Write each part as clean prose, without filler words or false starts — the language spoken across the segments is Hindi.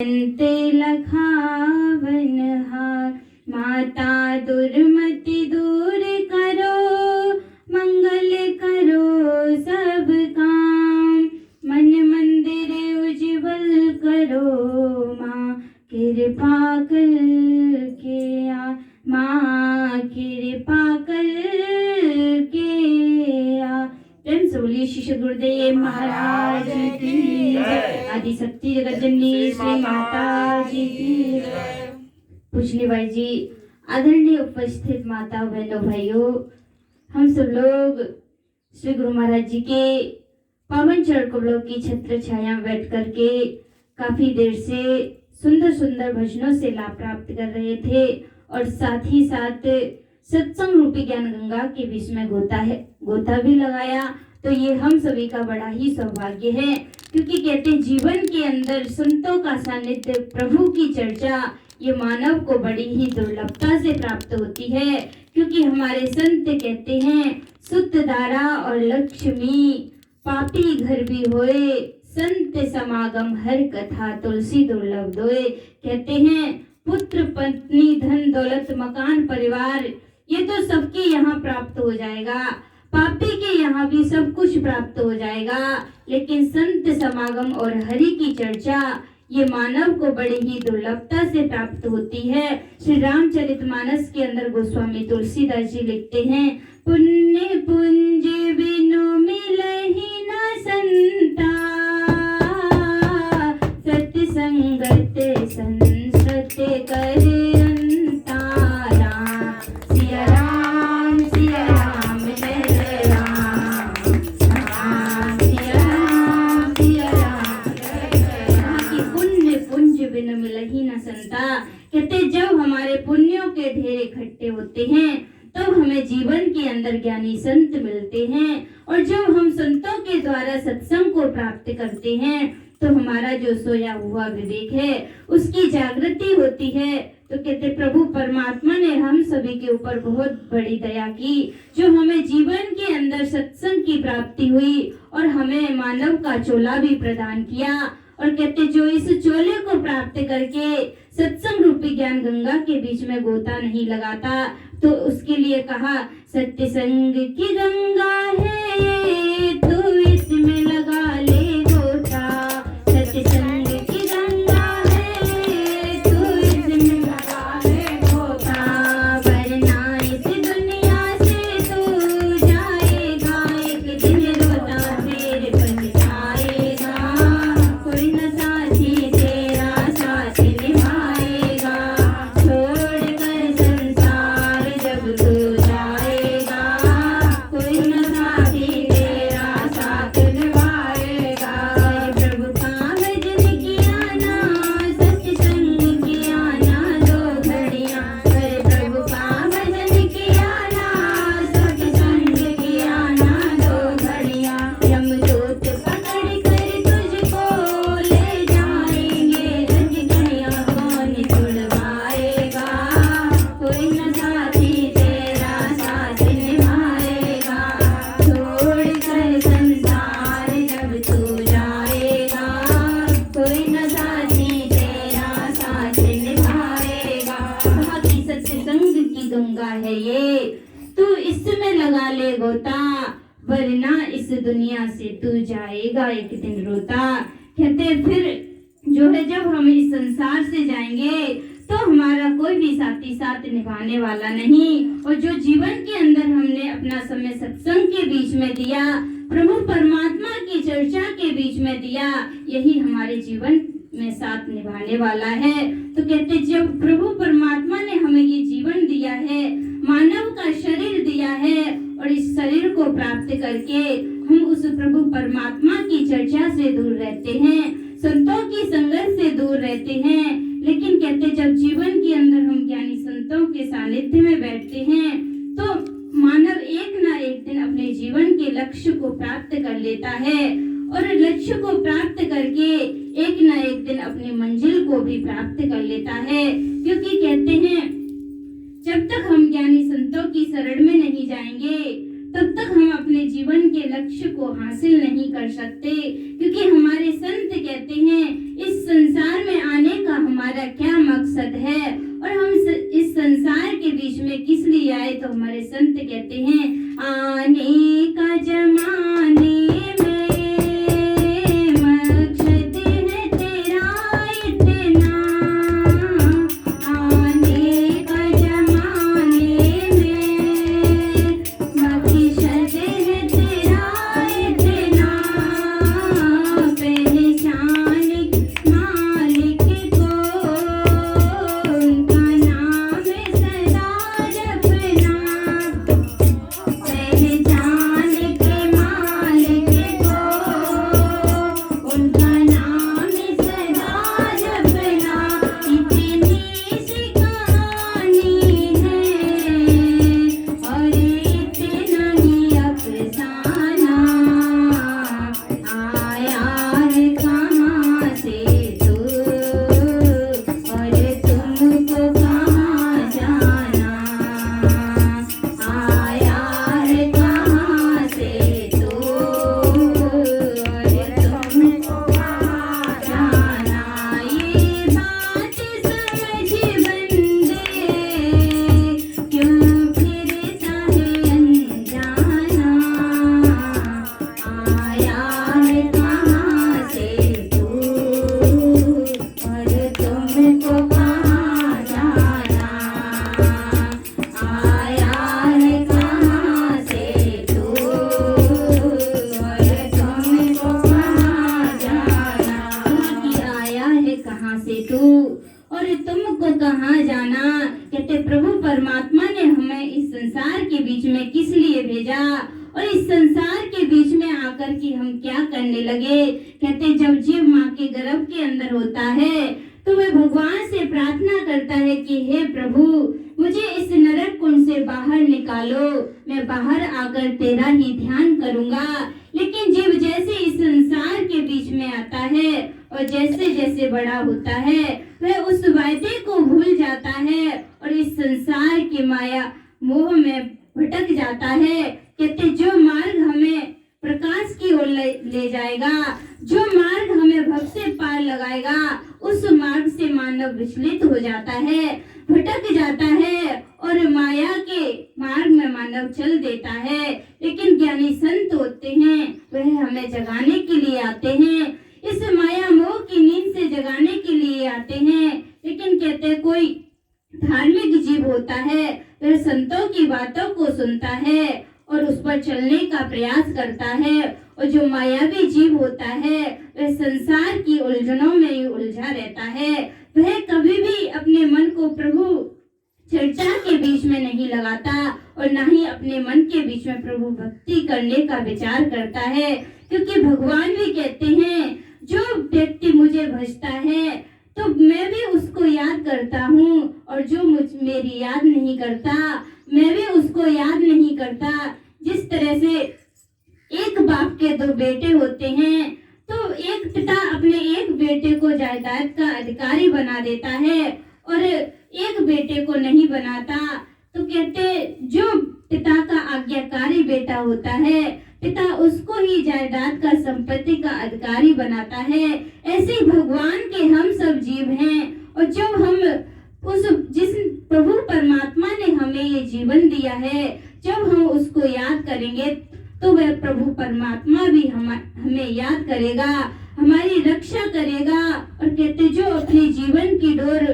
अंते लखावन हार, माता दुर्मति दूर करो, मंगल करो सब काम, मन मंदिर उज्जवल करो, माँ कृपा कर के आ, माँ कृपा कर के आ। प्रेम से बोलिए शिष्य गुरुदेव महाराज की जय। आदि शक्ति जगत जननी श्री माता जी की जय। पूजनीय भाई जी, आदरणीय उपस्थित माता बहनों भाइयों, हम सब लोग श्री गुरु महाराज जी के पावन चरण कमलों की छत्र छाया में बैठ करके काफी देर से सुंदर सुंदर भजनों से लाभ प्राप्त कर रहे थे और साथ ही साथ सत्संग रूपी ज्ञान गंगा के बीच में गोता भी लगाया। तो ये हम सभी का बड़ा ही सौभाग्य है, क्योंकि कहते हैं जीवन के अंदर संतों का सानिध्य, प्रभु की चर्चा, ये मानव को बड़ी ही दुर्लभता से प्राप्त होती है। क्योंकि हमारे संत कहते हैं सुत दारा और लक्ष्मी, पापी घर भी होए, संत समागम हर कथा, तुलसी दुर्लभ दोए। कहते हैं पुत्र पत्नी धन दौलत मकान परिवार, ये तो सबके यहाँ प्राप्त हो जाएगा, पापी के यहाँ भी सब कुछ प्राप्त हो जाएगा, लेकिन संत समागम और हरि की चर्चा ये मानव को बड़ी ही दुर्लभता से प्राप्त होती है। श्री रामचरितमानस के अंदर गोस्वामी तुलसीदास जी लिखते हैं, पुण्य पुंज बिनु मिलहि न संता, सत्संगत संसत कर कहते जब हमारे पुण्यों के ढेर इकट्ठे होते हैं तब हमें जीवन के अंदर ज्ञानी संत मिलते हैं, और जब हम संतों के द्वारा सत्संग को प्राप्त करते हैं तो हमारा जो सोया हुआ विवेक है उसकी जागृति होती है। तो कहते प्रभु परमात्मा ने हम सभी के ऊपर बहुत बड़ी दया की, जो हमें जीवन के अंदर सत्संग की प्राप्ति हुई और हमें मानव का चोला भी प्रदान किया। और कहते जो इस चोले को प्राप्त करके सत्संग रूपी ज्ञान गंगा के बीच में गोता नहीं लगाता, तो उसके लिए कहा सत्य संग की गंगा है तो इसमें लगा ले गोता, सत्य संग की गंगा है तो इसमें लगा ले गोता, वरना इस दुनिया से तू जाएगा, एक दिन रोता फिर पछताएगा, कोई न साथी तेरा साथ निभाएगा, छोड़कर संसार जब तू जाएगा, कोई न साथी तेरा साथ निभाएगा। प्रभु का भजन किया ना, सत्संग किया ना दो घड़ियां, प्रभु का भजन किया ना, सत्संग किया ना दो घड़ियां, यमदूत पकड़ कर तुझको ले जाएंगे, रंजनियां कौन छुड़वाएगा, कोई न साथी तेरा साथ निभाएगा, छोड़कर संसार जब तू जाएगा, कोई न साथी तेरा साथ निभाएगा। कहा कि सत्संग की गंगा है ये, तू इसमें लगा ले गोता, वरना इस दुनिया से तू जाएगा एक दिन रोता। कहते फिर जो है जब हम इस संसार से जाएंगे तो हमारा कोई भी साथी साथ निभाने वाला नहीं, और जो जीवन के अंदर हमने अपना समय सत्संग के बीच में दिया, प्रभु परमात्मा की चर्चा के बीच में दिया, यही हमारे जीवन में साथ निभाने वाला है। तो कहते जब प्रभु परमात्मा ने हमें ये जीवन दिया है, मानव का शरीर दिया है, और इस शरीर को प्राप्त करके हम उस प्रभु परमात्मा की चर्चा से दूर रहते हैं, संतों की संगत से दूर रहते हैं, लेकिन कहते जब जीवन के अंदर हम ज्ञानी संतों के सानिध्य में बैठते हैं तो मानव एक ना एक दिन अपने जीवन के लक्ष्य को प्राप्त कर लेता है, और लक्ष्य को प्राप्त करके एक ना एक दिन अपनी मंजिल को भी प्राप्त कर लेता है। क्योंकि कहते हैं जब तक हम ज्ञानी संतों की शरण में नहीं जाएंगे तब तक हम अपने जीवन के लक्ष्य को हासिल नहीं कर सकते, क्योंकि हमारे संत कहते हैं इस संसार में आने का हमारा क्या मकसद है और हम इस संसार के बीच में किस लिए आए। तो हमारे संत कहते हैं आने का जमाने और तुमको कहाँ जाना। कहते प्रभु परमात्मा ने हमें इस संसार के बीच में किस लिए भेजा और इस संसार के बीच में आकर के हम क्या करने लगे। कहते जब जीव माँ के गर्भ के अंदर होता है तो वह भगवान से प्रार्थना करता है कि हे प्रभु मुझे इस नरक कुंड से बाहर निकालो, मैं बाहर आकर तेरा ही ध्यान करूंगा। लेकिन जीव जैसे इस संसार के बीच में आता है और जैसे जैसे बड़ा होता है वह उस वायदे को भूल जाता है और इस संसार की माया मोह में भटक जाता है। कहते जो मार्ग हमें प्रकाश की ओर ले जाएगा, जो मार्ग हमें भव से पार लगाएगा, उस मार्ग से मानव विचलित हो जाता है, भटक जाता है और माया के मार्ग में मानव चल देता है। लेकिन ज्ञानी संत होते हैं वह हमें जगाने के लिए आते हैं, इस माया मोह की नींद से जगाने के लिए आते हैं। लेकिन कहते कोई धार्मिक जीव होता है वह संतों की बातों को सुनता है और उस पर चलने का प्रयास करता है, और जो मायावी जीव होता है वह संसार की उलझनों में ही उलझा रहता है। वह कभी भी अपने मन को प्रभु चर्चा के बीच में नहीं लगाता और ना ही अपने मन के बीच में प्रभु भक्ति करने का विचार करता है, क्योंकि भगवान भी कहते हैं जो व्यक्ति मुझे भजता है तो मैं भी उसको याद करता हूँ, और जो मेरी याद नहीं करता मैं भी उसको याद नहीं करता। जिस तरह से एक बाप के दो बेटे होते हैं तो एक पिता अपने एक बेटे को जायदाद का अधिकारी बना देता है और एक बेटे को नहीं बनाता। तो कहते जो पिता का आज्ञाकारी बेटा होता है पिता उसको ही जायदाद का संपत्ति का अधिकारी बनाता है। ऐसे ही भगवान के हम सब जीव हैं, और जब हम जिस प्रभु परमात्मा ने हमें ये जीवन दिया है जब हम उसको याद करेंगे तो वह प्रभु परमात्मा भी हमें याद करेगा, हमारी रक्षा करेगा। और कहते जो अपने जीवन की डोर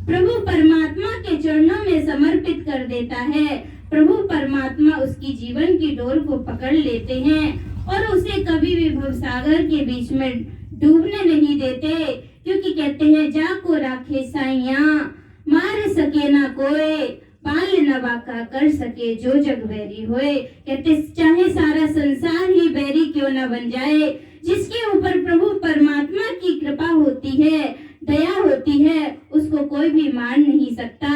प्रभु परमात्मा के चरणों में समर्पित कर देता है, प्रभु परमात्मा उसकी जीवन की डोर को पकड़ लेते हैं और उसे कभी भी भवसागर के बीच में डूबने नहीं देते, क्योंकि कहते हैं जाको राखे साइया मार सके ना कोई, पाल नवाका कर सके जो जग बैरी होए। कहते चाहे सारा संसार ही बैरी क्यों न बन जाए, जिसके ऊपर प्रभु परमात्मा की कृपा होती है, दया होती है, उसको कोई भी मार नहीं सकता।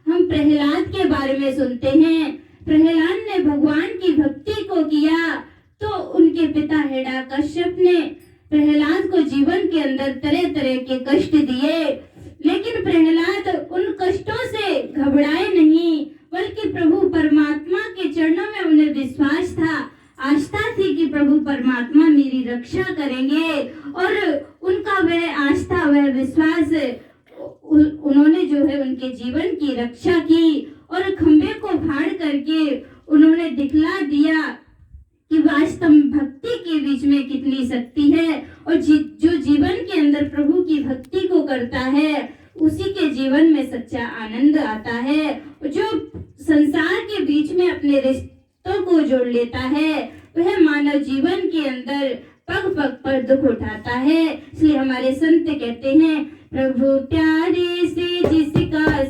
हम प्रहलाद के बारे में सुनते हैं, प्रहलाद ने भगवान की भक्ति को किया तो उनके पिता हिरण्यकश्यप ने प्रहलाद को जीवन के अंदर तरह तरह के कष्ट दिए, लेकिन प्रहलाद उन कष्टों से घबराए नहीं, बल्कि प्रभु परमात्मा के चरणों में उन्हें विश्वास था है उनके जीवन की रक्षा की और खंबे को फाड़ करके उन्होंने दिखला दिया कि वास्तव भक्ति के बीच में कितनी शक्ति है। और जो जीवन के अंदर प्रभु की भक्ति को करता है उसी के जीवन में सच्चा आनंद आता है। जो संसार के बीच में अपने रिश्तों को जोड़ लेता है वह मानव जीवन के अंदर पग पग पर दुख उठाता है। इसलिए हमारे संत कहते हैं, प्रभु प्यारे से जिसका